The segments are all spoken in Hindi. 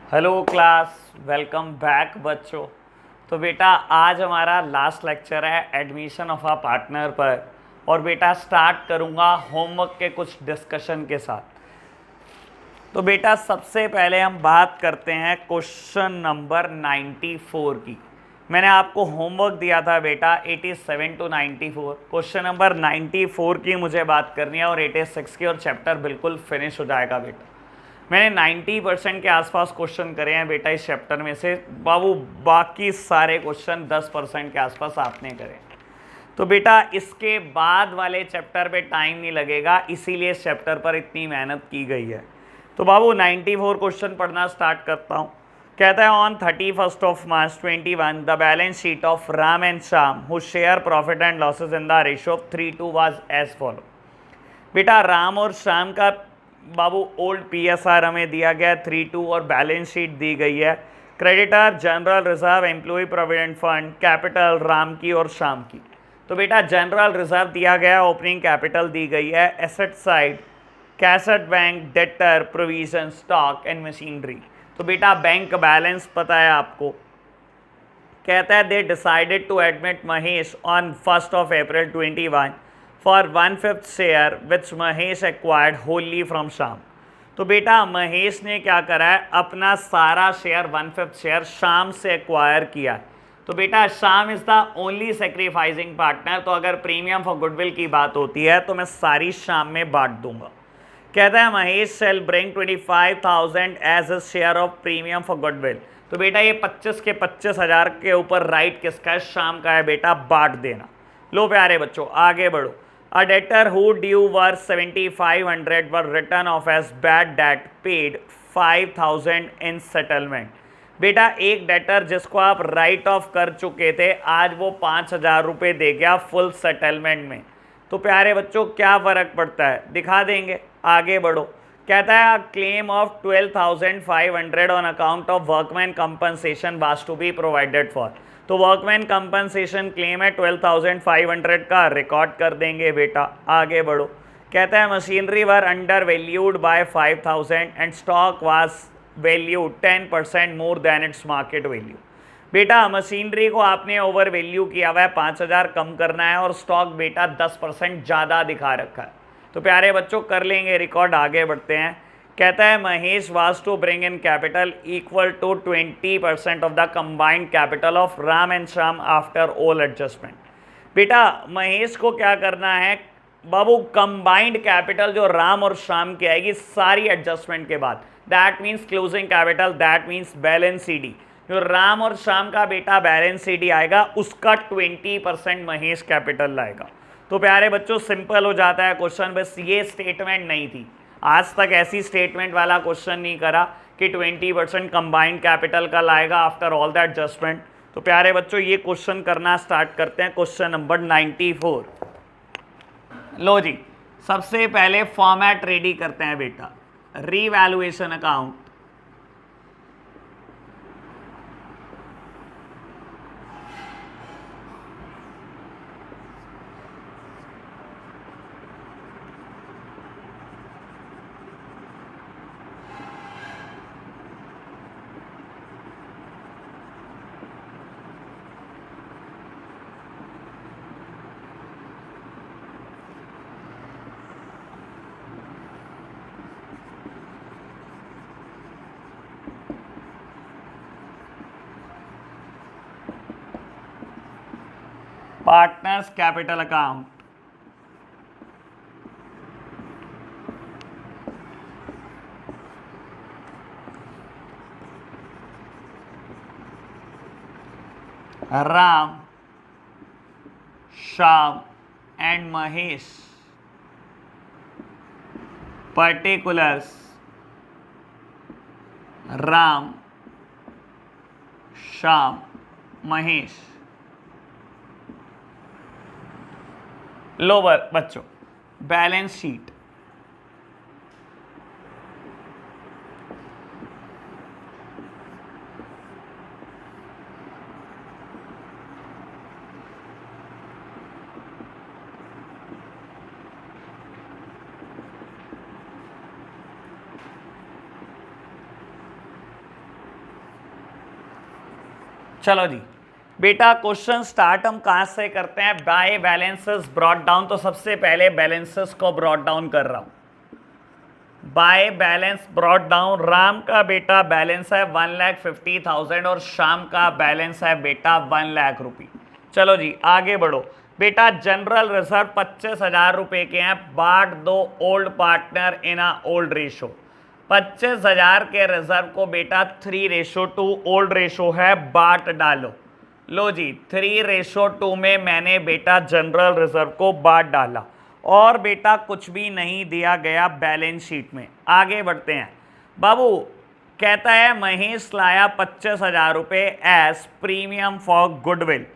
हेलो क्लास, वेलकम बैक बच्चों। तो बेटा आज हमारा लास्ट लेक्चर है एडमिशन ऑफ अ पार्टनर पर। और बेटा स्टार्ट करूंगा होमवर्क के कुछ डिस्कशन के साथ। तो बेटा सबसे पहले हम बात करते हैं क्वेश्चन नंबर 94 की। मैंने आपको होमवर्क दिया था बेटा 87 टू 94। क्वेश्चन नंबर 94 की मुझे बात करनी है और 86 की, और चैप्टर बिल्कुल फिनिश हो जाएगा बेटा। मैंने 90% के आसपास क्वेश्चन करे हैं बेटा इस चैप्टर में से बाबू। बाकी सारे क्वेश्चन 10% के आसपास आपने करे हैं। तो बेटा इसके बाद वाले चैप्टर पे टाइम नहीं लगेगा, इसीलिए इस चैप्टर पर इतनी मेहनत की गई है। तो बाबू 94 क्वेश्चन पढ़ना स्टार्ट करता हूँ। कहता है on 31st of March 21 the balance sheet of Ram and Shyam who share profit and losses in the ratio of 3:2 was as follow. बेटा राम और श्याम का बाबू ओल्ड पीएसआर हमें दिया गया है 3:2 और बैलेंस शीट दी गई है। Creditor general reserve employ provident fund capital Ram की और श्याम की। तो बेटा जनरल रिजर्व दिया गया, ओपनिंग कैपिटल दी गई है, asset side cash at bank, debtor, provision, stock and machinery. तो बेटा बैंक बैलेंस पता है आपको। कहता है they decided to admit Mahesh on 1st of April 21 for 1/5 share which Mahesh acquired wholly from Shyam. तो बेटा महेश ने क्या करा है, अपना सारा शेयर 1/5 शेयर श्याम से एक्वायर किया है। तो बेटा Shyam is the only sacrificing partner. तो अगर प्रीमियम फॉर गुडविल की बात होती है तो मैं सारी श्याम में बांट दूंगा। कहता है Mahesh shall bring 25,000 as a share of premium for goodwill. तो बेटा ये 25 के 25,000 के ऊपर राइट किसका है, श्याम का है बेटा, बांट देना। लो प्यारे बच्चों आगे बढ़ो। A debtor who due were 7,500 were written off as bad debt paid 5,000 in settlement. बेटा एक डेटर जिसको आप राइट ऑफ कर चुके थे आज वो 5,000 रुपये दे गया फुल सेटलमेंट में। तो प्यारे बच्चों क्या फ़र्क पड़ता है दिखा देंगे, आगे बढ़ो। कहता है claim of 12,500 on account of workman compensation was to be provided for. तो वर्कमैन कंपनसेशन क्लेम है 12,500 का, रिकॉर्ड कर देंगे बेटा, आगे बढ़ो। कहता है machinery were under valued bye 5,000 and stock was value 10% more than its market value. बेटा मशीनरी को आपने ओवर वैल्यू किया हुआ है, 5,000 कम करना है और स्टॉक बेटा 10% ज़्यादा दिखा रखा है। तो प्यारे बच्चों कर लेंगे रिकॉर्ड, आगे बढ़ते हैं। कहता है Mahesh was to bring in capital equal to 20% of the combined capital of Ram and Shyam after all adjustment. बेटा महेश को क्या करना है बाबू, कंबाइंड कैपिटल जो राम और श्याम की आएगी सारी एडजस्टमेंट के बाद, that means closing capital, that means balance CD. जो राम और श्याम का बेटा बैलेंस सीडी आएगा उसका 20% महेश कैपिटल लाएगा। तो प्यारे बच्चों सिंपल हो जाता है क्वेश्चन। बस ये स्टेटमेंट नहीं थी, आज तक ऐसी स्टेटमेंट वाला क्वेश्चन नहीं करा कि 20% कंबाइंड कैपिटल का लाएगा आफ्टर ऑल द एडजस्टमेंट। तो प्यारे बच्चों ये क्वेश्चन करना स्टार्ट करते हैं, क्वेश्चन नंबर 94। लो जी सबसे पहले फॉर्मेट रेडी करते हैं बेटा, revaluation account. Partners capital account, Ram Shyam and Mahesh particulars Ram Shyam Mahesh. Lower बच्चों बैलेंस शीट। चलो जी बेटा क्वेश्चन स्टार्ट हम कहाँ से करते हैं, बाय बैलेंसेस ब्रॉट डाउन। तो सबसे पहले बैलेंसेस को ब्रॉट डाउन कर रहा हूँ। By balance brought down, Ram का बेटा बैलेंस है 1,50,000 और श्याम का बैलेंस है बेटा 1 लाख रुपये। चलो जी आगे बढ़ो बेटा। जनरल रिजर्व 25,000 रुपये के हैं, बांट दो old partner in a old ratio. 25,000 के रिजर्व को बेटा 3:2 ओल्ड रेशो है, बांट डालो। लो जी 3:2 में मैंने बेटा जनरल रिजर्व को बांट डाला और बेटा कुछ भी नहीं दिया गया बैलेंस शीट में। आगे बढ़ते हैं बाबू। कहता है महेश लाया 25,000 रुपये एज प्रीमियम फॉर गुडविल।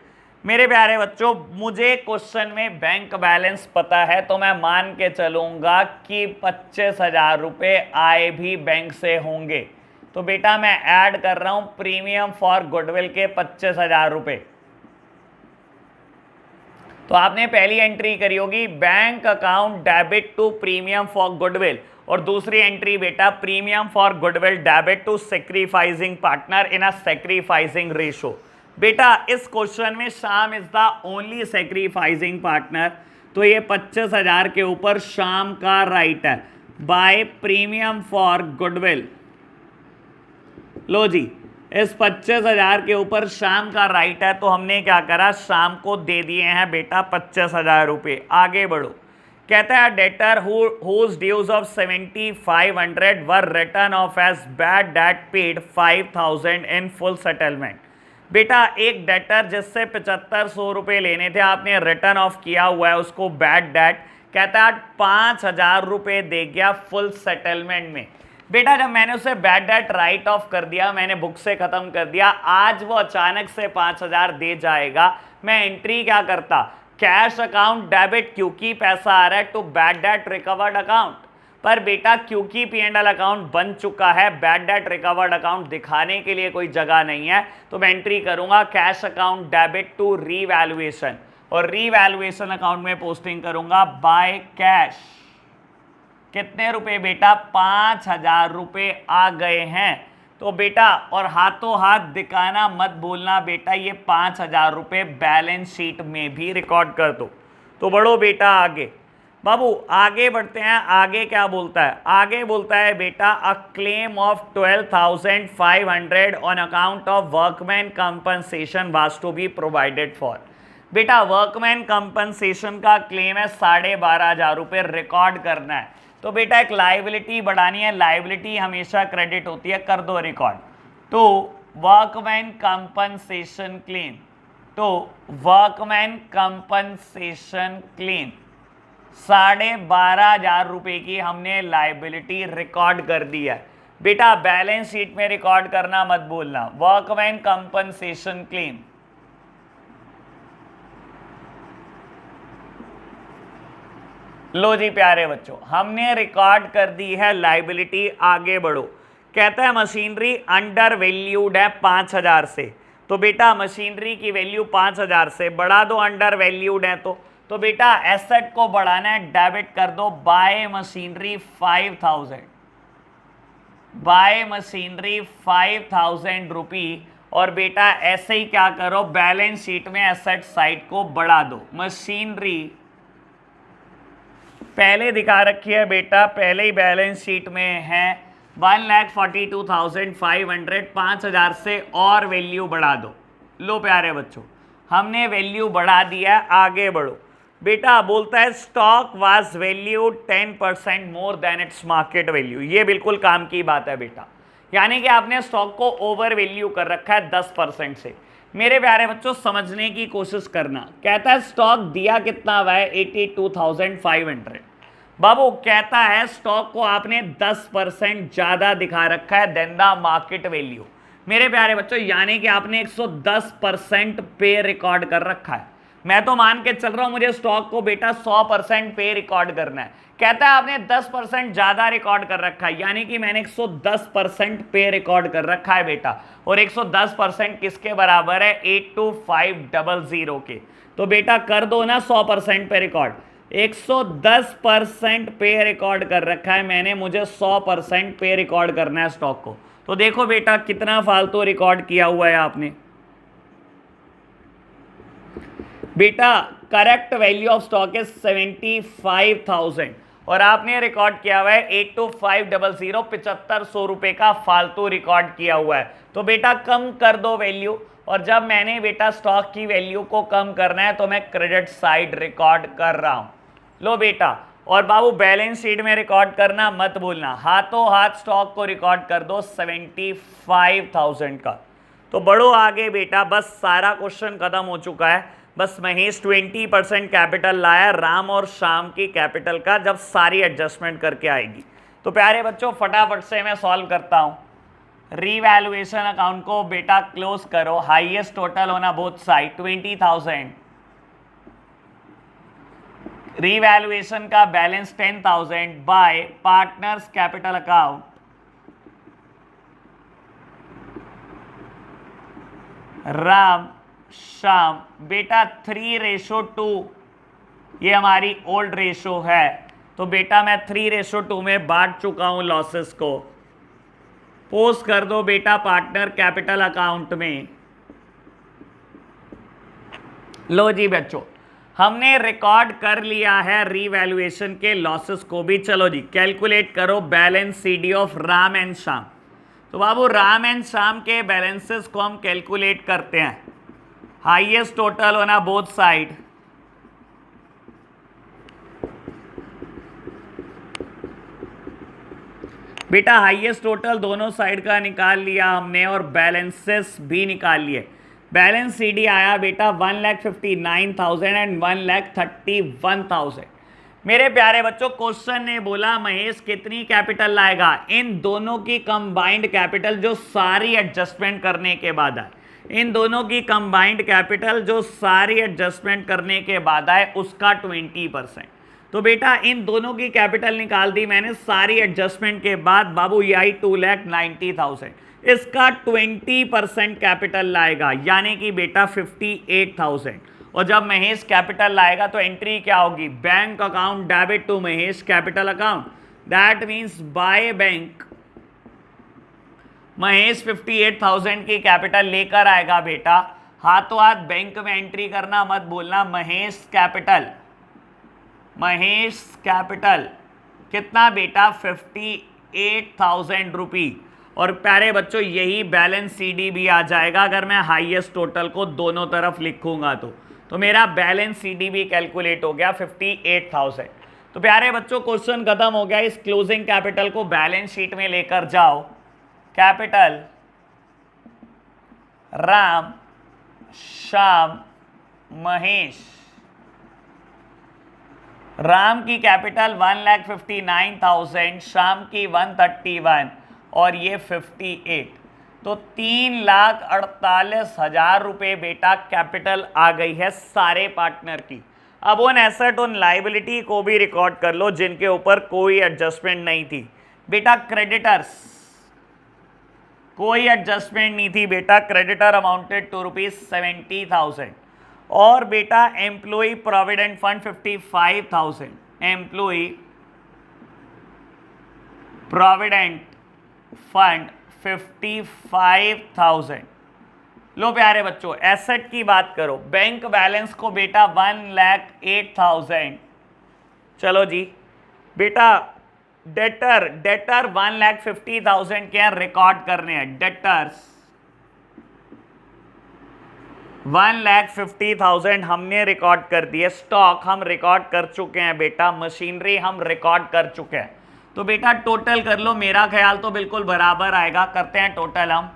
मेरे प्यारे बच्चों, मुझे क्वेश्चन में बैंक बैलेंस पता है तो मैं मान के चलूंगा कि 25,000 रुपये आए भी बैंक से होंगे। तो बेटा मैं ऐड कर रहा हूं प्रीमियम फॉर गुडविल के 25,000 रुपये। तो आपने पहली एंट्री करी होगी bank account debit to premium for goodwill, और दूसरी एंट्री बेटा premium for goodwill debit to sacrificing partner in a sacrificing ratio. बेटा इस क्वेश्चन में Shyam is the only sacrificing partner, तो ये 25,000 के ऊपर श्याम का राइट है बाय प्रीमियम फॉर गुडविल। लो जी इस 25,000 के ऊपर श्याम का राइट है, तो हमने क्या करा, श्याम को दे दिए हैं बेटा 25,000 रुपये। आगे बढ़ो। कहता है debtor whose dues of 7,500 were written off as bad debt paid 5,000 in full settlement. बेटा एक डेटर जिससे 7,500 रुपये लेने थे, आपने रिटर्न ऑफ किया हुआ है उसको बैड डेट। कहता है 5,000 रुपये दे गया फुल सेटलमेंट में। बेटा जब मैंने उसे बैड डेट राइट ऑफ कर दिया, मैंने बुक से खत्म कर दिया, आज वो अचानक से 5,000 दे जाएगा, मैं एंट्री क्या करता, कैश अकाउंट डेबिट, क्योंकि पैसा आ रहा है, to bad debt recovered account. पर बेटा क्योंकि P&L अकाउंट बन चुका है, बैड डेट रिकवर्ड अकाउंट दिखाने के लिए कोई जगह नहीं है, तो मैं एंट्री करूंगा cash account debit to revaluation, और रीवैल्यूएशन अकाउंट में पोस्टिंग करूंगा बाय कैश। कितने रुपए बेटा, 5,000 रुपये आ गए हैं। तो बेटा और हाथों हाथ दिखाना मत भूलना बेटा, ये 5,000 रुपये बैलेंस शीट में भी रिकॉर्ड कर दो। तो बढ़ो बेटा आगे। बाबू आगे बढ़ते हैं, आगे क्या बोलता है, आगे बोलता है बेटा a claim of 12,500 on account of workman compensation was to be provided for. बेटा वर्कमैन कंपनसेशन का क्लेम है 12,500 रुपये, रिकॉर्ड करना है। तो बेटा एक लाइबिलिटी बढ़ानी है, लाइबिलिटी हमेशा क्रेडिट होती है, कर दो रिकॉर्ड। तो वर्कमैन कंपनसेशन क्लेम, तो वर्कमैन कंपनसेशन क्लेम 12,500 रुपये की हमने लाइबिलिटी रिकॉर्ड कर दी है। बेटा बैलेंस शीट में रिकॉर्ड करना मत भूलना, वर्कमैन कंपनसेशन क्लेम। लो जी प्यारे बच्चों, हमने रिकॉर्ड कर दी है लाइबिलिटी। आगे बढ़ो। कहता है मशीनरी अंडर वैल्यूड है 5,000 से, तो बेटा मशीनरी की वैल्यू 5,000 से बढ़ा दो, अंडर वैल्यूड है तो बेटा एसेट को बढ़ाना है, डेबिट कर दो बाय मशीनरी 5,000, बाय मशीनरी 5,000 रुपये। और बेटा ऐसे ही क्या करो, बैलेंस शीट में एसेट साइड को बढ़ा दो। मशीनरी पहले दिखा रखी है बेटा, पहले ही बैलेंस शीट में है 1,42,500, 5,000 से और वैल्यू बढ़ा दो। लो प्यारे बच्चों हमने वैल्यू बढ़ा दिया, आगे बढ़ो। बेटा बोलता है stock was valued 10% more than its market value. ये बिल्कुल काम की बात है बेटा, यानी कि आपने स्टॉक को ओवर वैल्यू कर रखा है 10% से। मेरे प्यारे बच्चों समझने की कोशिश करना। कहता है स्टॉक दिया कितना हुआ है, 82,500। बाबू कहता है स्टॉक को आपने 10% ज्यादा दिखा रखा है देन द मार्केट वैल्यू। मेरे प्यारे बच्चों यानी कि आपने 110% पे रिकॉर्ड कर रखा है। मैं तो मान के चल रहा हूं मुझे स्टॉक को बेटा 100% पे रिकॉर्ड करना है। कहता है आपने 10% ज्यादा रिकॉर्ड कर रखा है, यानी कि मैंने 110% पे रिकॉर्ड कर रखा है बेटा। और 110% किसके बराबर है, 82,500 के। तो बेटा कर दो ना 100% पे रिकॉर्ड। 110% पे रिकॉर्ड कर रखा है मैंने, मुझे 100% पे रिकॉर्ड करना है स्टॉक को। तो देखो बेटा कितना फालतू रिकॉर्ड किया हुआ है आपने। बेटा correct value of stock is 75,000 और आपने रिकॉर्ड किया हुआ है 82500 7500 रुपए का फालतू रिकॉर्ड किया हुआ है। तो बेटा कम कर दो वैल्यू, और जब मैंने बेटा स्टॉक की वैल्यू को कम करना है तो मैं क्रेडिट साइड रिकॉर्ड कर रहा हूं। लो बेटा, और बाबू बैलेंस शीट में रिकॉर्ड करना मत भूलना, हाथों हाथ स्टॉक को रिकॉर्ड कर दो 75,000 का। तो बढ़ो आगे बेटा, बस सारा क्वेश्चन खत्म हो चुका है। बस महेश 20% कैपिटल लाया राम और श्याम की कैपिटल का, जब सारी एडजस्टमेंट करके आएगी। तो प्यारे बच्चों फटाफट से मैं सॉल्व करता हूं। रीवैल्यूएशन अकाउंट को बेटा क्लोज करो, हाईएस्ट टोटल होना बोथ साइड 20,000, रीवैल्यूएशन का balance 10,000 bye partners capital account, Ram Shyam. बेटा 3:2 ये हमारी ओल्ड रेशो है, तो बेटा मैं 3:2 में बांट चुका हूं लॉसेस को। पोस्ट कर दो बेटा पार्टनर कैपिटल अकाउंट में। लो जी बच्चों, हमने रिकॉर्ड कर लिया है रीवैल्यूएशन के लॉसेस को भी। चलो जी कैलकुलेट करो balance CD of Ram and Shyam. तो बाबू राम एंड श्याम के बैलेंसेस को हम कैलकुलेट करते हैं। हाईएस्ट टोटल होना बोथ साइड, बेटा हाईएस्ट टोटल दोनों साइड का निकाल लिया हमने और बैलेंसेस भी निकाल लिए। बैलेंस सीडी आया बेटा 1,59,000 एंड 1,31,000। मेरे प्यारे बच्चों क्वेश्चन ने बोला महेश कितनी कैपिटल लाएगा, इन दोनों की कंबाइंड कैपिटल जो सारी एडजस्टमेंट करने के बाद आए, इन दोनों की कंबाइंड कैपिटल जो सारी एडजस्टमेंट करने के बाद आए उसका 20%। तो बेटा इन दोनों की कैपिटल निकाल दी मैंने सारी एडजस्टमेंट के बाद। बाबू ये आई 2,90,000, इसका 20% कैपिटल लाएगा यानी कि बेटा 58,000। और जब महेश कैपिटल लाएगा तो एंट्री क्या होगी, bank account debit to Mahesh capital account, that means by bank Mahesh 58,000 की कैपिटल लेकर आएगा। बेटा हाथों हाथ बैंक में एंट्री करना मत भूलना। महेश कैपिटल कितना बेटा 58,000 रुपी। और प्यारे बच्चों यही बैलेंस सीडी भी आ जाएगा अगर मैं हाईएस्ट टोटल को दोनों तरफ लिखूंगा तो मेरा बैलेंस सीडी भी कैलकुलेट हो गया 58,000। तो प्यारे बच्चों क्वेश्चन खत्म हो गया। इस क्लोजिंग कैपिटल को बैलेंस शीट में लेकर जाओ। कैपिटल राम श्याम महेश, राम की कैपिटल 1,59,000, श्याम की 131 और ये 58, तो 3,48,000 रुपये बेटा कैपिटल आ गई है सारे पार्टनर की। अब उन एसेट उन लाइबिलिटी को भी रिकॉर्ड कर लो जिनके ऊपर कोई एडजस्टमेंट नहीं थी। बेटा क्रेडिटर्स कोई एडजस्टमेंट नहीं थी बेटा, क्रेडिटर अमाउंटेड टू ₹70,000। और बेटा employ provident fund 55,000, employ provident fund 55,000। लो प्यारे बच्चों एसेट की बात करो, बैंक बैलेंस को बेटा 1,08,000। चलो जी बेटा डेटर 1,50,000 के रिकॉर्ड करने हैं। डेटर्स 1,50,000 हमने रिकॉर्ड कर दिए। स्टॉक हम रिकॉर्ड कर चुके हैं बेटा, मशीनरी हम रिकॉर्ड कर चुके हैं। तो बेटा टोटल कर लो, मेरा ख्याल तो बिल्कुल बराबर आएगा। करते हैं टोटल हम।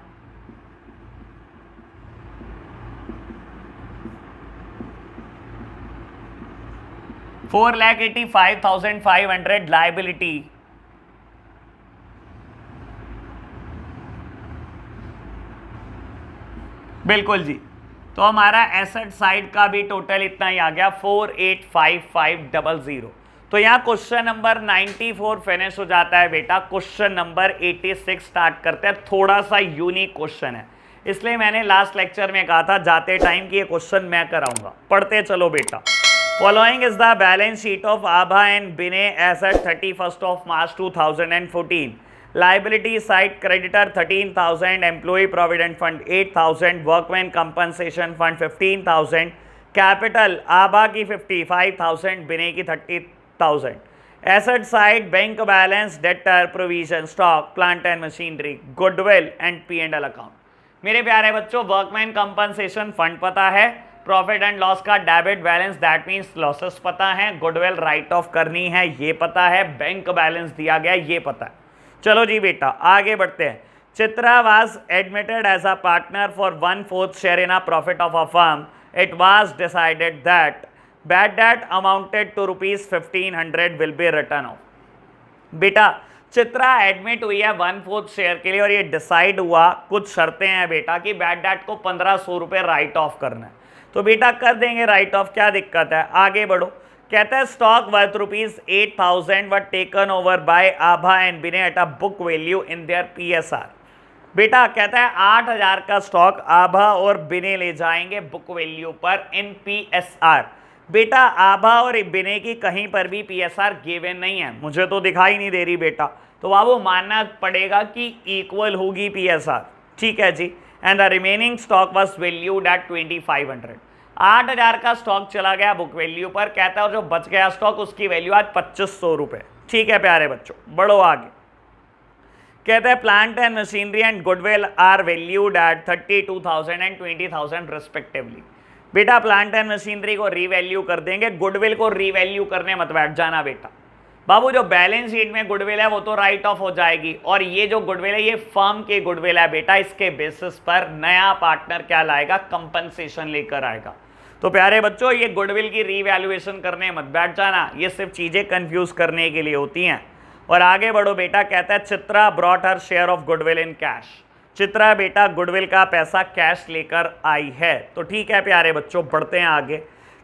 $4,85,500 लाइबिलिटी, बिल्कुल जी। तो हमारा एसेट साइड का भी टोटल इतना ही आ गया 485500। तो यहाँ क्वेश्चन नंबर 94 फिनिश हो जाता है बेटा। क्वेश्चन नंबर 86 स्टार्ट करते हैं। थोड़ा सा यूनिक क्वेश्चन है, इसलिए मैंने लास्ट लेक्चर में कहा था जाते टाइम कि ये क्वेश्चन मैं कराऊंगा। पढ़ते चलो बेटा। Following is the balance sheet of Abha and Bine as at 31 March 2014। Liability side creditor 13,000, employ provident fund 8,000, workman compensation fund 15,000, capital Abha की 55,000, बिने की 30,000। Asset side bank balance, debtor, provision, stock, plant and machinery, goodwill and P&L account. मेरे प्यारे बच्चों, वर्कमैन कंपनसेशन फंड पता है, प्रॉफिट एंड लॉस का debit balance that means losses पता है, गुडविल राइट ऑफ करनी है ये पता है, बैंक बैलेंस दिया गया ये पता है। चलो जी बेटा आगे बढ़ते हैं। Chitra was admitted as a partner for 1/4 share in a profit of a firm. It was decided that bad debt amounted to ₹1500 will be return off. बेटा चित्रा एडमिट हुई है 1/4 शेयर के लिए और ये डिसाइड हुआ, कुछ शर्तें हैं बेटा कि बैड डेट को 1500 रुपये राइट ऑफ करना है। तो बेटा कर देंगे राइट ऑफ, क्या दिक्कत है, आगे बढ़ो। कहता है stock worth ₹8,000 were taken over by Abha and Bine at a book value in their PSR। बेटा कहता है 8,000 का स्टॉक आभा और बिने ले जाएंगे बुक वैल्यू पर इन PSR। बेटा आभा और बिने की कहीं पर भी PSR गिवन नहीं है, मुझे तो दिखाई नहीं दे रही बेटा, तो बाबू मानना पड़ेगा कि इक्वल होगी PSR। ठीक है जी। And the remaining stock was valued at 2,500। 8,000 का स्टॉक चला गया बुक वैल्यू पर, कहता है और जो बच गया स्टॉक उसकी वैल्यू आज 2,500 रुपये। ठीक है प्यारे बच्चों, बढ़ो आगे। कहते हैं plant and machinery and goodwill are valued at 32,000 and 20,000 respectively. बेटा प्लांट एंड मशीनरी को रीवैल्यू कर देंगे, गुडविल को रीवैल्यू करने मत बैठ जाना बेटा। बाबू जो बैलेंस शीट में गुडविल है वो तो राइट ऑफ हो जाएगी, और ये जो गुडविल है ये फर्म के गुडविल है बेटा, इसके बेसिस पर नया पार्टनर क्या लाएगा, कंपनसेशन लेकर आएगा। तो प्यारे बच्चों ये गुडविल की रीवैल्यूएशन करने मत बैठ जाना, ये सिर्फ चीजें कंफ्यूज करने के लिए होती हैं। और आगे बढ़ो बेटा। कहता है Chitra brought her share of goodwill in cash. Chitra बेटा गुडविल का पैसा कैश लेकर आई है। तो ठीक है प्यारे बच्चों बढ़ते हैं आगे।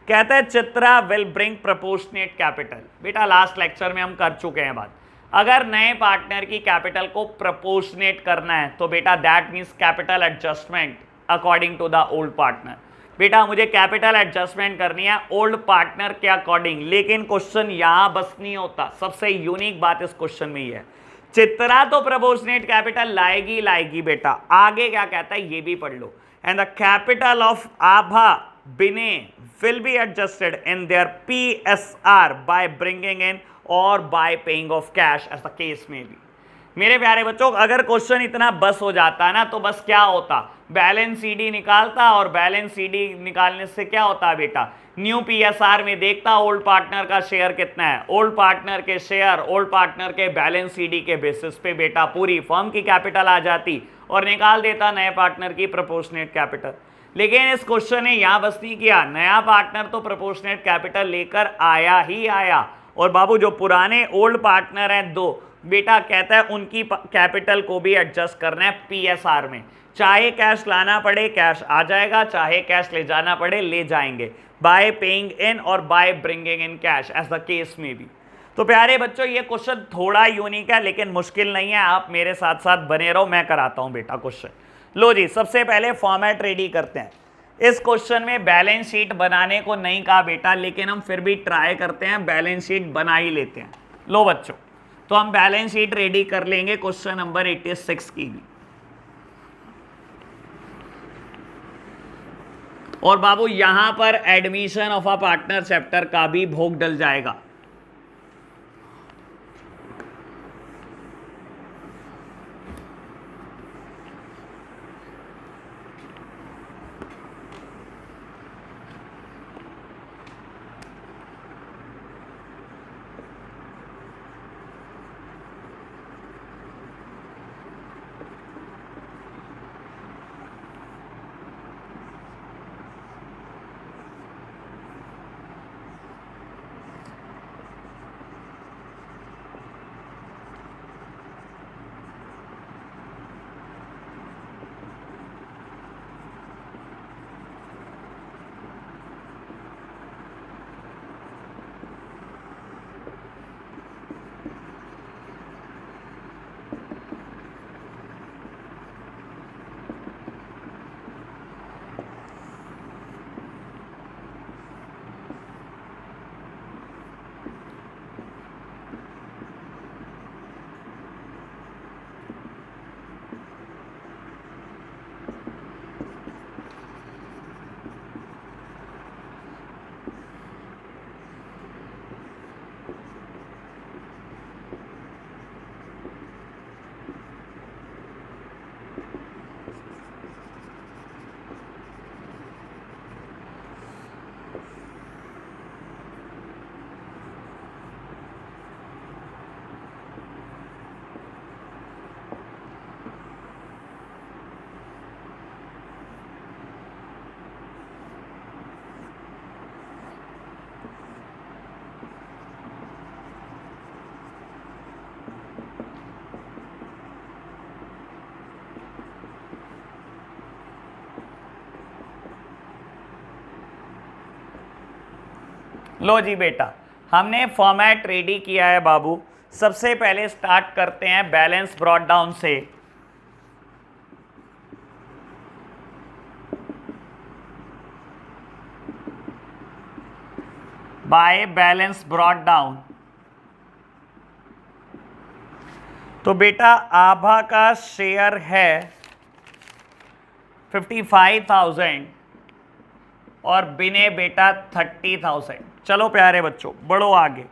कहता है Chitra will bring proportionate capital. बेटा लास्ट लेक्चर में हम कर चुके हैं बात, अगर नए पार्टनर की कैपिटल को प्रपोर्शनेट करना है तो बेटा that means capital adjustment according to the old partner. बेटा मुझे कैपिटल एडजस्टमेंट करनी है ओल्ड पार्टनर के अकॉर्डिंग, लेकिन क्वेश्चन यहां बस नहीं होता। सबसे यूनिक बात इस क्वेश्चन में ही है, चित्रा तो प्रपोर्शनेट कैपिटल लाएगी बेटा, आगे क्या कहता है ये भी पढ़ लो। And the capital of Abha Bine will be adjusted in their PSR by bringing in और by paying off cash as the case में भी। मेरे प्यारे बच्चों अगर क्वेश्चन इतना बस हो जाता ना तो बस क्या होता, बैलेंस CD निकालता और बैलेंस CD निकालने से क्या होता बेटा, न्यू PSR में देखता ओल्ड पार्टनर का शेयर कितना है, ओल्ड पार्टनर के शेयर ओल्ड पार्टनर के बैलेंस CD के बेसिस पे बेटा पूरी फर्म की कैपिटल आ जाती और निकाल देता नए पार्टनर की प्रोपोर्शनेट कैपिटल। लेकिन इस क्वेश्चन ने यहां बस नहीं किया, नया पार्टनर तो प्रोपोर्शनेट कैपिटल लेकर आया ही आया, और बाबू जो पुराने ओल्ड पार्टनर हैं दो बेटा कहता है उनकी कैपिटल को भी एडजस्ट करना है PSR में, चाहे कैश लाना पड़े कैश आ जाएगा, चाहे कैश ले जाना पड़े ले जाएंगे, बाय पेइंग इन और by bringing in cash as the case में भी। तो प्यारे बच्चों ये क्वेश्चन थोड़ा यूनिक है लेकिन मुश्किल नहीं है, आप मेरे साथ साथ बने रहो, मैं कराता हूं बेटा क्वेश्चन। लो जी सबसे पहले फॉर्मेट रेडी करते हैं। इस क्वेश्चन में बैलेंस शीट बनाने को नहीं कहा बेटा, लेकिन हम फिर भी ट्राई करते हैं, बैलेंस शीट बना ही लेते हैं। लो बच्चों तो हम बैलेंस शीट रेडी कर लेंगे क्वेश्चन नंबर 86 की भी। और बाबू यहां पर admission of a partner chapter का भी भोग डल जाएगा। लो जी बेटा, हमने फॉर्मेट रेडी किया है बाबू। सबसे पहले स्टार्ट करते हैं बैलेंस ब्रॉट डाउन से। By balance brought down. तो बेटा आभा का शेयर है 55,000 और बिने बेटा 30,000। चलो प्यारे बच्चों बढ़ो आगे।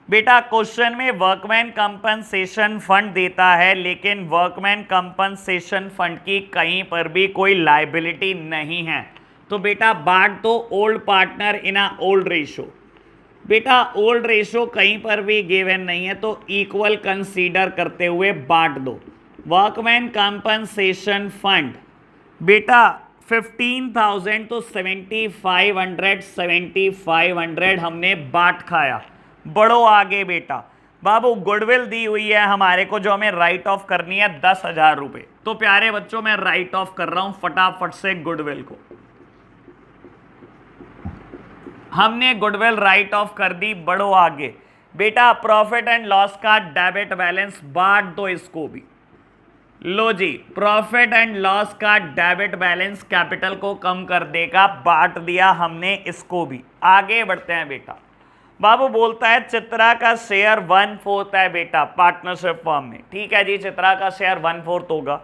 बेटा क्वेश्चन में वर्कमैन कंपनसेशन फंड देता है, लेकिन वर्कमैन कंपनसेशन फंड की कहीं पर भी कोई लायबिलिटी नहीं है। तो बेटा बांट दो old partner in a old ratio. बेटा ओल्ड रेशो कहीं पर भी गिवन नहीं है, तो इक्वल कंसीडर करते हुए बांट दो। वर्कमैन कंपनसेशन फंड बेटा 15,000 तो 7,500 हमने बांट खाया। बढ़ो आगे बेटा। बाबू गुडविल दी हुई है हमारे को, जो हमें राइट ऑफ करनी है 10,000 रुपये। तो प्यारे बच्चों मैं राइट ऑफ कर रहा हूं फटाफट से गुडविल को। हमने गुडविल राइट ऑफ कर दी। बढ़ो आगे बेटा। प्रॉफिट एंड लॉस का डेबिट बैलेंस बांट दो इसको भी। लो जी, प्रॉफिट एंड लॉस का डेबिट बैलेंस कैपिटल को कम कर देगा, बांट दिया हमने इसको भी। आगे बढ़ते हैं बेटा। बाबू बोलता है चित्रा का शेयर 1/4 है बेटा पार्टनरशिप फॉर्म में। ठीक है जी, चित्रा का शेयर 1/4 होगा।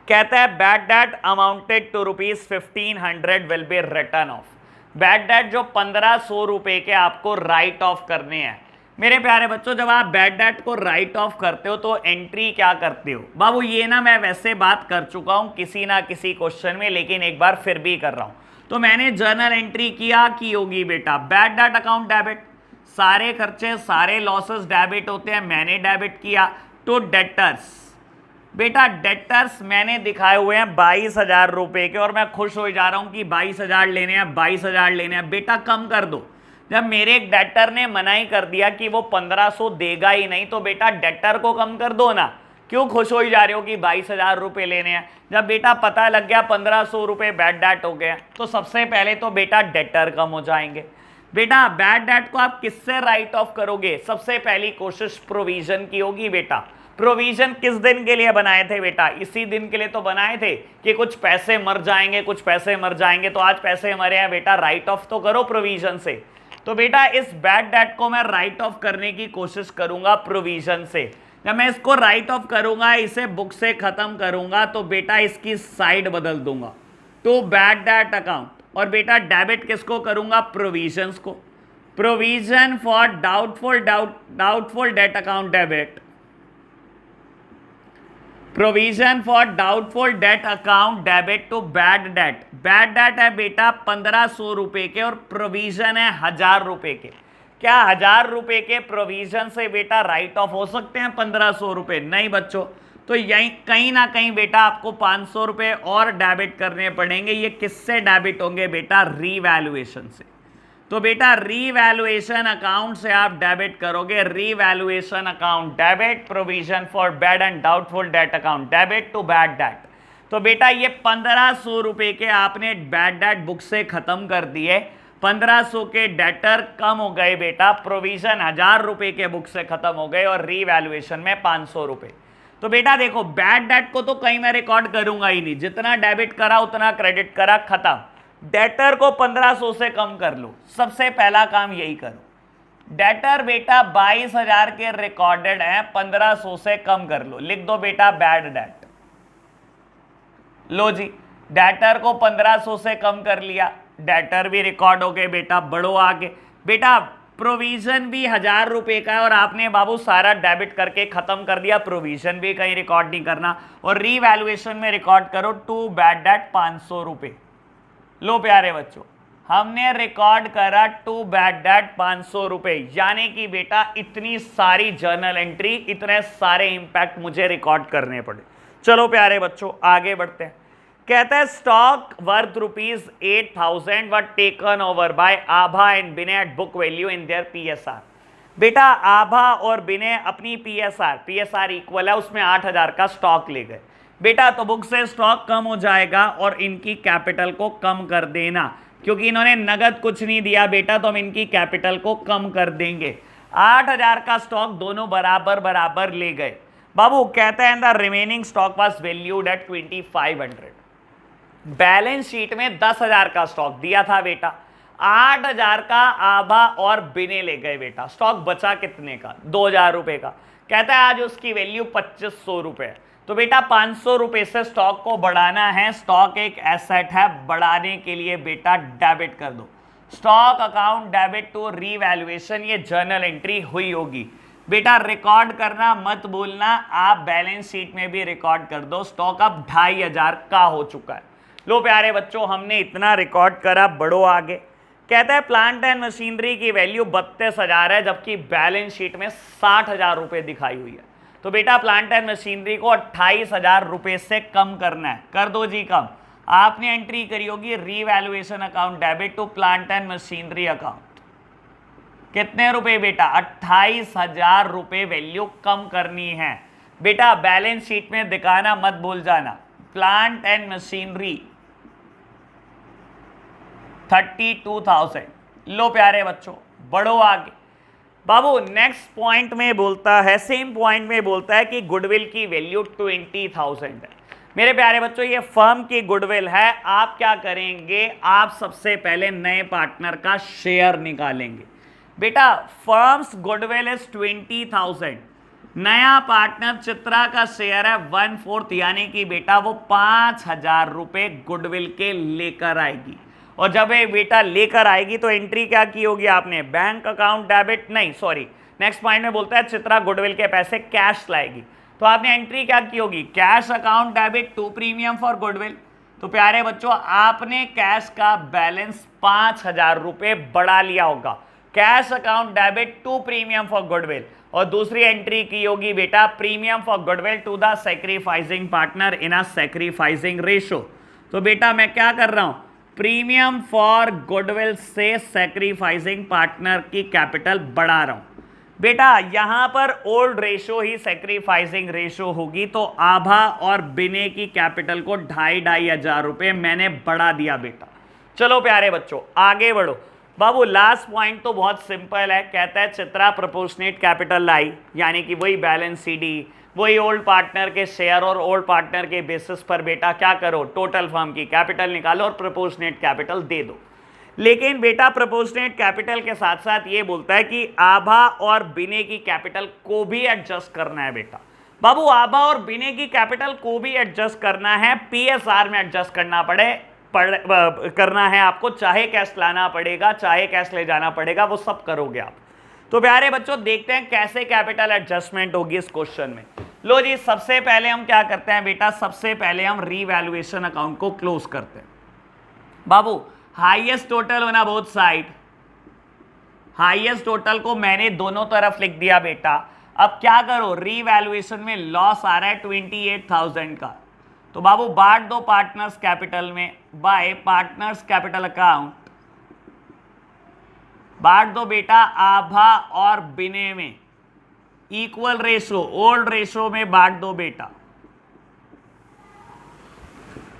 कहता है bad debt amounted to ₹1500 will be return off. Bad debt जो 1500 रुपए के आपको राइट ऑफ करने हैं। मेरे प्यारे बच्चों जब आप बैड डेट को राइट ऑफ करते हो तो एंट्री क्या करते हो बाबू? ये ना मैं वैसे बात कर चुका हूं किसी ना किसी क्वेश्चन में, लेकिन एक बार फिर भी कर रहा हूं। तो मैंने जर्नल एंट्री किया की होगी बेटा बैड डेट अकाउंट डेबिट। सारे खर्चे सारे लॉसेस डेबिट होते हैं, मैंने डेबिट किया। तो डेटर्स बेटा, डेटर्स मैंने दिखाए हुए हैं 22,000 रुपए के, और मैं खुश हो जा रहा हूं कि 22,000 लेने हैं, 22,000 लेने हैं। बेटा कम कर दो। जब मेरे एक डेटर ने मनाही कर दिया कि वो 1500 देगा ही नहीं, तो बेटा डेटर को कम कर दो ना। क्यों खुश हो जा रहे हो कि 22,000 रुपए लेने हैं? जब बेटा पता लग गया 1500 रुपए बैड डेट हो गया, तो सबसे पहले तो बेटा डेटर कम हो जाएंगे। बेटा बैड डेट को आप किससे राइट ऑफ करोगे? सबसे पहली कोशिश प्रोविजन की होगी बेटा। प्रोविजन किस दिन के लिए बनाए थे बेटा? इसी दिन के लिए तो बनाए थे कि कुछ पैसे मर जाएंगे, कुछ पैसे मर जाएंगे। तो आज पैसे मरे हैं बेटा, राइट ऑफ तो करो प्रोविजन से। तो बेटा इस बैड डेट को मैं राइट ऑफ करने की कोशिश करूंगा प्रोविजन से। जब मैं इसको राइट ऑफ करूंगा, इसे बुक से खत्म करूंगा, तो बेटा इसकी साइड बदल दूंगा टू बैड डेट अकाउंट। और बेटा डेबिट किसको करूंगा? प्रोविजंस को। Provision for doubtful debt account debit. Provision for doubtful debt account debit to bad debt. Bad debt है बेटा 1500 रुपए के और प्रोविजन है 1000 रुपए के। क्या 1000 रुपए के प्रोविजन से बेटा राइट ऑफ हो सकते हैं 1500 रुपए? नहीं बच्चों। तो यही कहीं ना कहीं बेटा आपको 500 रुपए और डेबिट करने पड़ेंगे। ये किससे डेबिट होंगे बेटा? रीवैल्यूएशन से। तो बेटा रीवैल्यूएशन अकाउंट से आप डेबिट करोगे। Revaluation account debit, provision for bad and doubtful debt account debit to bad debt. तो बेटा ये 1500 रुपए के आपने बैड डेट बुक से खत्म कर दिए। 1500 के डेटर कम हो गए बेटा। प्रोविजन 1000 रुपए के बुक से खत्म हो गए और रीवैल्यूएशन में 500 रुपए। तो बेटा देखो बैड डेट को तो कहीं मैं रिकॉर्ड करूंगा ही नहीं। जितना डेबिट करा उतना क्रेडिट करा, खत्म। डेटर को 1500 से कम कर लो। सबसे पहला काम यही करो। डेटर बेटा 22,000 के रिकॉर्डेड है, 1500 से कम कर लो। लिख दो बेटा बैड डेट। लो जी, डेटर को 1500 से कम कर लिया, डेटर भी रिकॉर्ड हो गए बेटा। बढ़ो आगे बेटा। प्रोविजन भी 1000 रुपए का है और आपने बाबू सारा डेबिट करके खत्म कर दिया। प्रोविजन भी कहीं रिकॉर्ड नहीं करना। और रीवैल्यूएशन में रिकॉर्ड करो टू बैड डेट 500 रुपए। लो प्यारे बच्चों, हमने रिकॉर्ड करा टू बैड डेट 500 रुपए। यानी कि बेटा इतनी सारी जर्नल एंट्री, इतने सारे इंपैक्ट मुझे रिकॉर्ड करने पड़े। चलो प्यारे बच्चों आगे बढ़ते हैं। कहता है stock worth ₹8,000 were taken over by Abha and Bine at book value in their PSR। बेटा आभा और बिने अपनी PSR इक्वल है, उसमें 8,000 का स्टॉक ले गए। बेटा तो बुक से स्टॉक कम हो जाएगा और इनकी कैपिटल को कम कर देना, क्योंकि इन्होंने नगद कुछ नहीं दिया बेटा, तो हम इनकी कैपिटल को कम कर देंगे। 8000 का स्टॉक दोनों बराबर बराबर ले गए। बाबू कहते हैं the remaining stock was valued eight 2500। Balance sheet में 10,000 का स्टॉक दिया था बेटा, 8,000 का आभा और बिने ले गए बेटा। स्टॉक बचा कितने का? 2,000 रुपए का। कहता है आज उसकी वैल्यू 2500 रुपए। तो बेटा 500 रुपए से स्टॉक को बढ़ाना है। स्टॉक एक एसेट है, बढ़ाने के लिए बेटा डेबिट कर दो। Stock account debit to revaluation, ये जर्नल एंट्री हुई होगी बेटा। रिकॉर्ड करना मत भूलना, आप बैलेंस शीट में भी रिकॉर्ड कर दो। स्टॉक अब 2500 का हो चुका है। लो प्यारे बच्चों, हमने इतना रिकॉर्ड करा, बढ़ो आगे। कहता है प्लांट एंड मशीनरी की वैल्यू 32,000 है, जबकि बैलेंस शीट में 60,000 रुपए दिखाई हुई है। तो बेटा प्लांट एंड मशीनरी को 28,000 रुपए से कम करना है। कर दो जी कम। आपने एंट्री करी होगी revaluation account debit to plant and machinery account. कितने रुपए बेटा? 28,000 रुपए वैल्यू कम करनी है बेटा। बैलेंस शीट में दिखाना मत भूल जाना। Plant and machinery 32,000। लो प्यारे बच्चों, बढ़ो आगे। बाबू नेक्स्ट पॉइंट में बोलता है, सेम पॉइंट में बोलता है कि गुडविल की वैल्यू 20,000 है। मेरे प्यारे बच्चों, ये फर्म की गुडविल है। आप क्या करेंगे? आप सबसे पहले नए पार्टनर का शेयर निकालेंगे बेटा। Firms goodwill is 20,000। नया पार्टनर चित्रा का शेयर है 1/4, यानी कि बेटा वो 5,000 रुपए गुडविल के लेकर आएगी। और जब ये बेटा लेकर आएगी तो एंट्री क्या की होगी आपने? बैंक अकाउंट डेबिट, नहीं सॉरी, नेक्स्ट पॉइंट में बोलता है चित्रा गुडविल के पैसे कैश लाएगी। तो आपने एंट्री क्या की होगी? Cash account debit to premium for goodwill. तो प्यारे बच्चों, आपने कैश का बैलेंस 5,000 रुपए बढ़ा लिया होगा। Cash account debit to premium for goodwill. और दूसरी एंट्री की होगी बेटा premium for goodwill to the sacrificing partner in a sacrificing ratio. तो बेटा मैं क्या कर रहा हूं? प्रीमियम फॉर गुडविल से सैक्रिफाइसिंग पार्टनर की कैपिटल बढ़ा रहा हूं बेटा। यहां पर ओल्ड रेशो ही सैक्रिफाइसिंग रेशो होगी, तो आभा और बिने की कैपिटल को 2,500 रुपए मैंने बढ़ा दिया बेटा। चलो प्यारे बच्चों आगे बढ़ो। बाबू लास्ट पॉइंट तो बहुत सिंपल है। कहता है चित्रा प्रोपोर्शनेट कैपिटल लाई, यानी कि वही बैलेंस सीडी, वही ओल्ड पार्टनर के शेयर और ओल्ड पार्टनर के बेसिस पर बेटा क्या करो? टोटल फर्म की कैपिटल निकालो और प्रोपोर्शनेट कैपिटल दे दो। लेकिन बेटा प्रोपोर्शनेट कैपिटल के साथ साथ ये बोलता है कि आभा और बिने की कैपिटल को भी एडजस्ट करना है बेटा। बाबू आभा और बिने की कैपिटल को भी एडजस्ट करना है, पीएसआर में एडजस्ट करना है आपको। चाहे कैश लाना पड़ेगा, चाहे कैश ले जाना पड़ेगा, वो सब करोगे आप। तो प्यारे बच्चों देखते हैं कैसे कैपिटल एडजस्टमेंट होगी इस क्वेश्चन में। लो जी, सबसे पहले हम क्या करते हैं बेटा? सबसे पहले हम रीवैल्यूएशन अकाउंट को क्लोज करते हैं। बाबू हाईएस्ट टोटल होना बोथ साइड। हाईएस्ट टोटल को मैंने दोनों तरफ लिख दिया बेटा। अब क्या करो? रीवैल्यूएशन में लॉस आ रहा है 28,000 का, तो बाबू बांट दो पार्टनर्स कैपिटल में बाय पार्टनर्स कैपिटल अकाउंट। बांट दो बेटा आभा और बिने में, इक्वल रेशो, ओल्ड रेशो में बांट दो बेटा।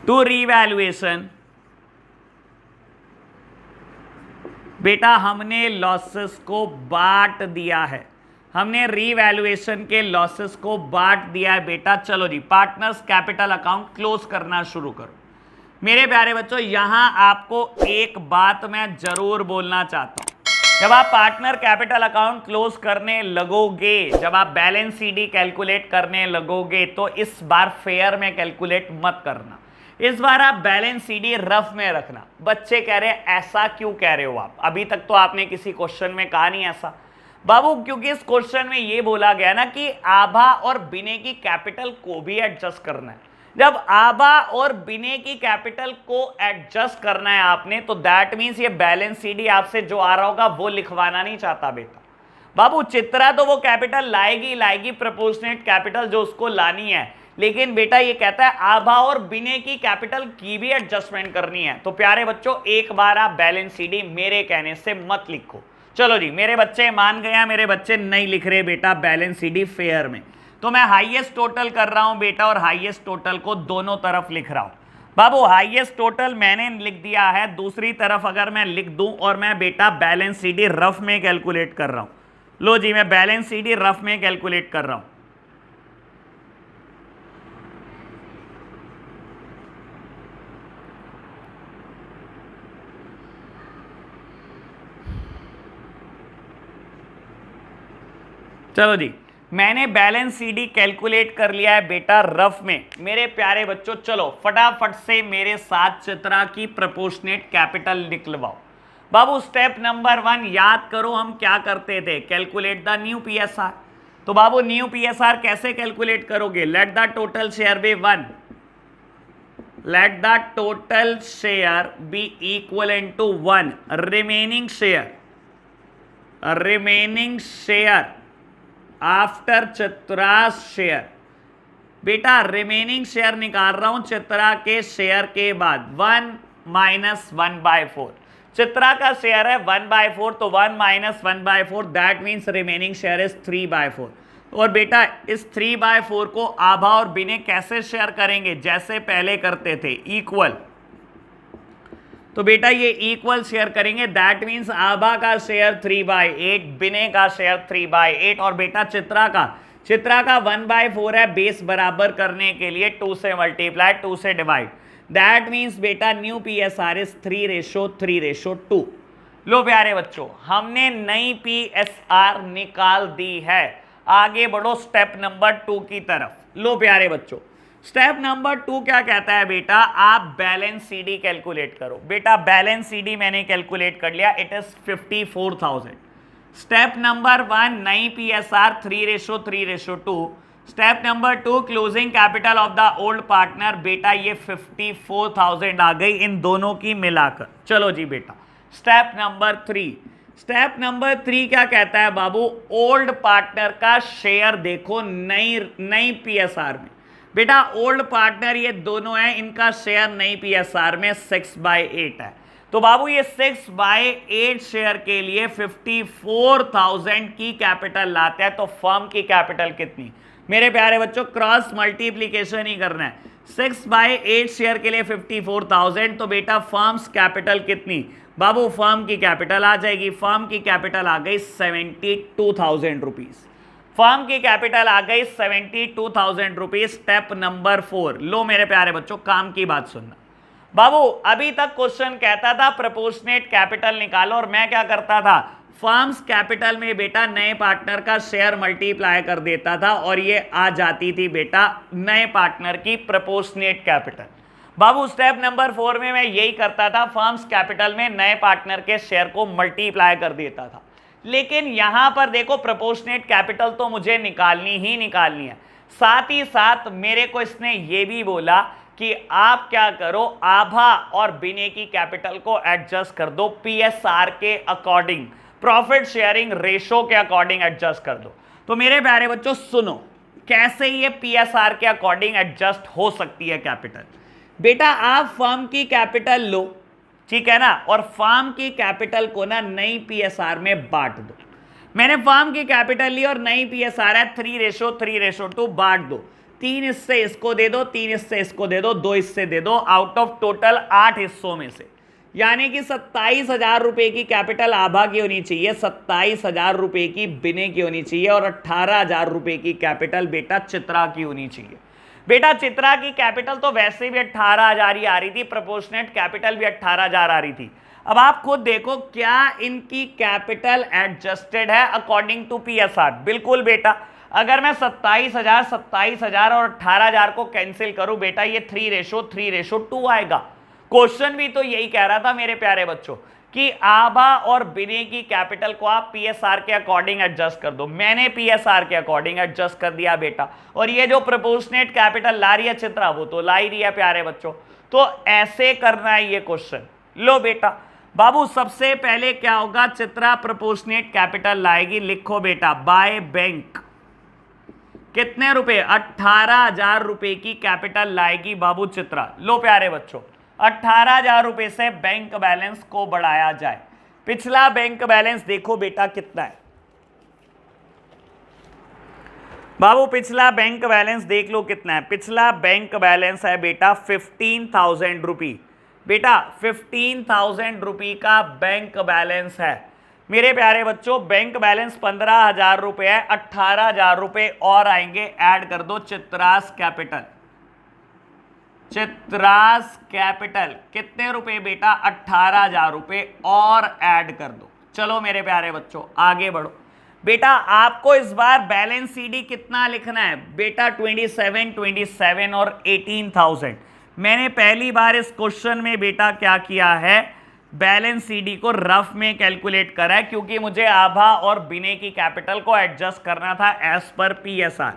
टू रीवैल्यूएशन बेटा हमने लॉसेस को बांट दिया है, हमने रीवैल्यूएशन के लॉसेस को बांट दिया है बेटा। चलो जी, पार्टनर्स कैपिटल अकाउंट क्लोज करना शुरू करो। मेरे प्यारे बच्चों यहां आपको एक बात मैं जरूर बोलना चाहता हूं। जब आप पार्टनर कैपिटल अकाउंट क्लोज करने लगोगे, जब आप बैलेंस सीडी कैलकुलेट करने लगोगे, तो इस बार फेयर में कैलकुलेट मत करना। इस बार आप बैलेंस सीडी रफ में रखना। बच्चे कह रहे हैं ऐसा क्यों कह रहे हो आप? अभी तक तो आपने किसी क्वेश्चन में कहा नहीं ऐसा। बाबू क्योंकि इस क्वेश्चन में ये बोला गया ना कि आभा और बिने की कैपिटल को भी एडजस्ट करना है। जब आभा और बिने की कैपिटल को एडजस्ट करना है आपने, तो दैट मीन्स ये बैलेंस सीडी आपसे जो आ रहा होगा वो लिखवाना नहीं चाहता बेटा। बाबू चित्रा तो वो कैपिटल लाएगी प्रोपोर्शनेट कैपिटल जो उसको लानी है, लेकिन बेटा ये कहता है आभा और बिने की कैपिटल की भी एडजस्टमेंट करनी है। तो प्यारे बच्चों एक बार आप बैलेंस सीडी मेरे कहने से मत लिखो। चलो जी, मेरे बच्चे मान गया, मेरे बच्चे नहीं लिख रहे बेटा बैलेंस सीडी फेयर में। तो मैं हाईएस्ट टोटल कर रहा हूं बेटा और हाईएस्ट टोटल को दोनों तरफ लिख रहा हूं। बाबू हाईएस्ट टोटल मैंने लिख दिया है, दूसरी तरफ अगर मैं लिख दूं और मैं बेटा बैलेंस सीडी रफ में कैलकुलेट कर रहा हूं। लो जी, मैं बैलेंस सीडी रफ में कैलकुलेट कर रहा हूं। चलो जी, मैंने बैलेंस सीडी कैलकुलेट कर लिया है बेटा रफ में। मेरे प्यारे बच्चों चलो फटाफट से मेरे साथ चित्रा की प्रोपोर्शनेट कैपिटल निकलवाओ। बाबू स्टेप नंबर 1 याद करो, हम क्या करते थे, कैलकुलेट द न्यू पीएसआर। तो बाबू न्यू पीएसआर कैसे कैलकुलेट करोगे, let the total share be 1, let the total share be equal to 1, remaining share after Chitra share. बेटा रिमेनिंग शेयर निकाल रहा हूं चित्रा के शेयर के बाद, 1 माइनस 1/4। चित्रा का शेयर है 1/4, तो 1 minus 1/4 that means remaining share is 3/4। और बेटा इस 3/4 को आभा और बिने कैसे शेयर करेंगे, जैसे पहले करते थे, इक्वल। तो बेटा ये इक्वल शेयर करेंगे, दैट मीन्स आभा का शेयर 3/8, बिने का शेयर 3/8, और बेटा चित्रा का 1/4 है, बेस बराबर करने के लिए 2 से मल्टीप्लाई, 2 से डिवाइड, दैट मीन्स बेटा न्यू पीएसआर इज 3:3:2। लो प्यारे बच्चों, हमने नई पीएसआर निकाल दी है। आगे बढ़ो स्टेप नंबर 2 की तरफ। लो प्यारे बच्चों, स्टेप नंबर 2 क्या कहता है बेटा, आप बैलेंस सीडी कैलकुलेट करो। बेटा बैलेंस सीडी मैंने कैलकुलेट कर लिया, इट इज 54,000। स्टेप नंबर 1 नई PSR 3:3:2। Step number 2 closing capital of the old partner. बेटा ये 54,000 आ गई इन दोनों की मिलाकर। चलो जी बेटा स्टेप नंबर 3 क्या कहता है बाबू, ओल्ड पार्टनर का शेयर देखो नई पीएसआर में। बेटा ओल्ड पार्टनर ये दोनों हैं, इनका शेयर नई पीएसआर में 6/8 है। तो बाबू ये 6/8 शेयर के लिए 54,000 की कैपिटल लाते हैं, तो फर्म की कैपिटल कितनी, मेरे प्यारे बच्चों क्रॉस मल्टीप्लीकेशन ही करना है। 6/8 शेयर के लिए 54,000, तो बेटा फर्म्स कैपिटल कितनी, बाबू फर्म की कैपिटल आ जाएगी, फर्म की कैपिटल आ गई 72,000 रुपीज। फर्म की कैपिटल आ गई 72,000 रुपीज। स्टेप नंबर 4, लो मेरे प्यारे बच्चों काम की बात सुनना। बाबू अभी तक क्वेश्चन कहता था प्रोपोर्शनेट कैपिटल निकालो, और मैं क्या करता था, फर्म्स कैपिटल में बेटा नए पार्टनर का शेयर मल्टीप्लाई कर देता था, और ये आ जाती थी बेटा नए पार्टनर की प्रोपोर्शनेट कैपिटल। बाबू स्टेप नंबर 4 में मैं यही करता था, फर्म्स कैपिटल में नए पार्टनर के शेयर को मल्टीप्लाई कर देता था। लेकिन यहां पर देखो प्रोपोर्शनेट कैपिटल तो मुझे निकालनी है, साथ ही साथ मेरे को इसने ये भी बोला कि आप क्या करो, आभा और बिने की कैपिटल को एडजस्ट कर दो पीएसआर के अकॉर्डिंग, प्रॉफिट शेयरिंग रेशो के अकॉर्डिंग एडजस्ट कर दो। तो मेरे प्यारे बच्चों सुनो, कैसे ये पीएसआर के अकॉर्डिंग एडजस्ट हो सकती है कैपिटल। बेटा आप फर्म की कैपिटल लो, ठीक है ना, और फर्म की कैपिटल को ना नई पीएसआर में बांट दो। मैंने फर्म की कैपिटल ली और नई पीएसआर है 3:3:2, बांट दो। 3 हिस्से इसको दे दो, 3 हिस्से इसको दे दो, 2 हिस्से दे दो, आउट ऑफ टोटल 8 हिस्सों में से, यानी कि 27,000 रुपए की कैपिटल आभा की होनी चाहिए, 27,000 रुपए की बिने की होनी चाहिए, और 18,000 रुपए की कैपिटल बेटा चित्रा की होनी चाहिए। बेटा चित्रा की कैपिटल तो वैसे भी 18,000 ही आ रही थी, प्रोपोर्शनेट कैपिटल भी 18,000 आ रही थी। अब आप खुद देखो क्या इनकी कैपिटल एडजस्टेड है अकॉर्डिंग टू पीएसआर। बिल्कुल बेटा, अगर मैं 27,000 और 18,000 को कैंसिल करूं बेटा ये 3:3:2 आएगा। क्वेश्चन भी तो यही कह रहा था मेरे प्यारे बच्चों कि आभा और बिने की कैपिटल को आप पीएसआर के अकॉर्डिंग एडजस्ट कर दो। मैंने पीएसआर के अकॉर्डिंग एडजस्ट कर दिया बेटा, और ये जो प्रोपोर्शनेट कैपिटल ला रही है चित्रा वो तो ला ही रही है प्यारे बच्चों। तो ऐसे करना है ये क्वेश्चन। लो बेटा बाबू सबसे पहले क्या होगा, चित्रा प्रोपोर्शनेट कैपिटल लाएगी, लिखो बेटा बाय बैंक कितने रुपए, 18,000 रुपए की कैपिटल लाएगी बाबू चित्रा। लो प्यारे बच्चों 18,000 रुपए से बैंक बैलेंस को बढ़ाया जाए। पिछला बैंक बैलेंस देखो बेटा कितना है, बाबू पिछला बैंक बैलेंस देख लो कितना है। पिछला बैंक बैलेंस है बेटा 15,000 रुपी। बेटा 15,000 रुपी का बैंक बैलेंस है मेरे प्यारे बच्चों। बैंक बैलेंस 15,000 रुपए है, 18,000 रुपए और आएंगे, ऐड कर दो चित्रास कैपिटल। चित्रास कैपिटल कितने रुपए बेटा? 18,000 रुपए और ऐड कर दो। चलो मेरे प्यारे बच्चों आगे बढ़ो। बेटा आपको इस बार बैलेंस सीडी कितना लिखना है बेटा? 27 और 18,000। मैंने पहली बार इस क्वेश्चन में बेटा क्या किया है, बैलेंस सीडी को रफ में कैलकुलेट करा है, क्योंकि मुझे आभा और बिने की कैपिटल को एडजस्ट करना था एज पर पीएसआर।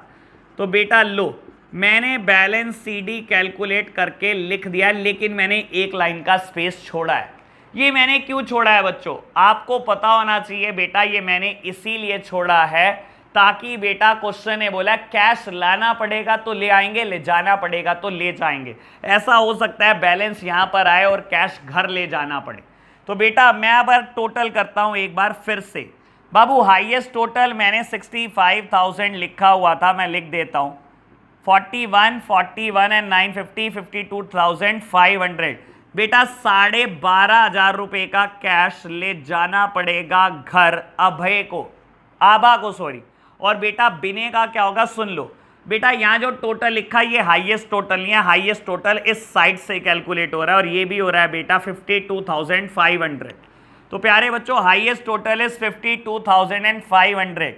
तो बेटा लो, मैंने बैलेंस सीडी कैलकुलेट करके लिख दिया, लेकिन मैंने एक लाइन का स्पेस छोड़ा है। ये मैंने क्यों छोड़ा है बच्चों? आपको पता होना चाहिए बेटा, ये मैंने इसीलिए छोड़ा है ताकि बेटा क्वेश्चन ने बोला कैश लाना पड़ेगा तो ले आएंगे, ले जाना पड़ेगा तो ले जाएंगे। ऐसा हो सकता है बैलेंस यहां पर आए और कैश घर ले जाना पड़े। तो बेटा मैं अब टोटल करता हूं एक बार फिर से। बाबू हाईएस्ट टोटल मैंने 65,000 लिखा हुआ था, मैं लिख देता हूं 41 एंड 950 52,500। बेटा 12,500 रुपए का कैश ले जाना पड़ेगा घर अभय को, आभा को सॉरी। और बेटा बिने का क्या होगा सुन लो बेटा, यहां जो टोटल लिखा है ये हाईएस्ट टोटल नहीं है, हाईएस्ट टोटल इस साइड से कैलकुलेट हो रहा है और ये भी हो रहा है बेटा 52,500। तो प्यारे बच्चों हाईएस्ट टोटल इज 52,500।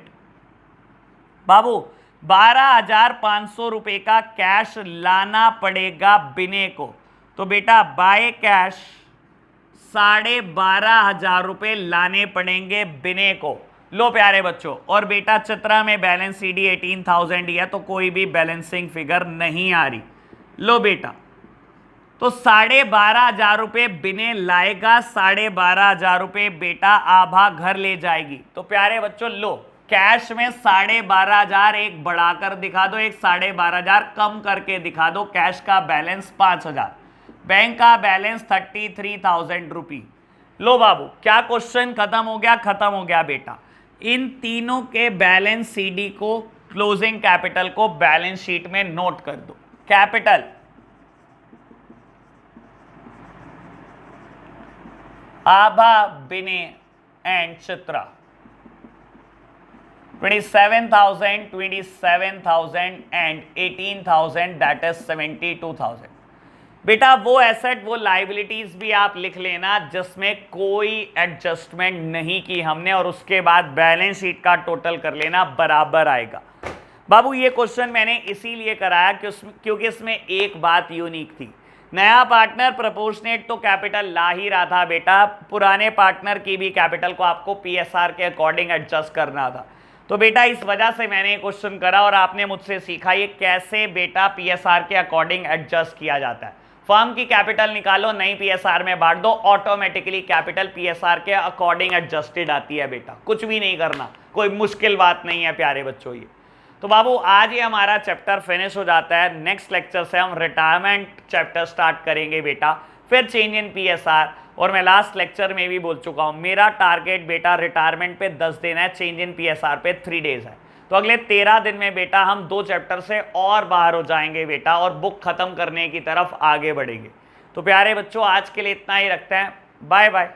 बाबू 12,500 रुपए का कैश लाना पड़ेगा बिने को। तो बेटा बाय कैश 12,500 रुपए लाने पड़ेंगे बिने को। लो प्यारे बच्चों, और बेटा चित्रा में बैलेंस सीडी 18,000 ही है, तो कोई भी बैलेंसिंग फिगर नहीं आ रही। लो बेटा, तो 12,500 रुपए बिने लाएगा, 12,500 रुपए बेटा आभा घर ले जाएगी। तो प्यारे बच्चों लो, कैश में 12,500 एक बढ़ाकर दिखा दो, एक 12,500 कम करके दिखा दो। कैश का बैलेंस 5,000, बैंक का बैलेंस 33,000 रुपी। लो बाबू क्या क्वेश्चन खत्म हो गया? खत्म हो गया बेटा। इन तीनों के बैलेंस सीडी को, क्लोजिंग कैपिटल को बैलेंस शीट में नोट कर दो। कैपिटल आभा बिने and Chitra 27,000 and 18,000 that is 72,000। बेटा वो एसेट वो लाइबिलिटीज भी आप लिख लेना जिसमें कोई एडजस्टमेंट नहीं की हमने, और उसके बाद बैलेंस शीट का टोटल कर लेना, बराबर आएगा। बाबू ये क्वेश्चन मैंने इसीलिए कराया क्योंकि इसमें एक बात यूनिक थी। नया पार्टनर प्रोपोर्शनेट तो कैपिटल ला ही रहा था बेटा, पुराने पार्टनर की भी कैपिटल को आपको पीएसआर के अकॉर्डिंग एडजस्ट करना था। तो बेटा इस वजह से मैंने क्वेश्चन करा और आपने मुझसे सीखा ये कैसे बेटा पीएसआर के अकॉर्डिंग एडजस्ट किया जाता है। फर्म की कैपिटल निकालो, नई पीएसआर में बांट दो, ऑटोमेटिकली कैपिटल पीएसआर के अकॉर्डिंग एडजस्टेड आती है बेटा। कुछ भी नहीं करना, कोई मुश्किल बात नहीं है प्यारे बच्चों ये। तो बाबू आज ये हमारा चैप्टर फिनिश हो जाता है। नेक्स्ट लेक्चर से हम रिटायरमेंट चैप्टर स्टार्ट करेंगे बेटा, फिर चेंज इन पीएसआर। और मैं लास्ट लेक्चर में भी बोल चुका हूं मेरा टारगेट बेटा रिटायरमेंट पे 10 दिन है, चेंज इन पीएसआर पे 3 डेज है। तो अगले 13 दिन में बेटा हम 2 चैप्टर से और बाहर हो जाएंगे बेटा, और बुक खत्म करने की तरफ आगे बढ़ेंगे। तो प्यारे बच्चों आज के लिए इतना ही रखते हैं। Bye bye.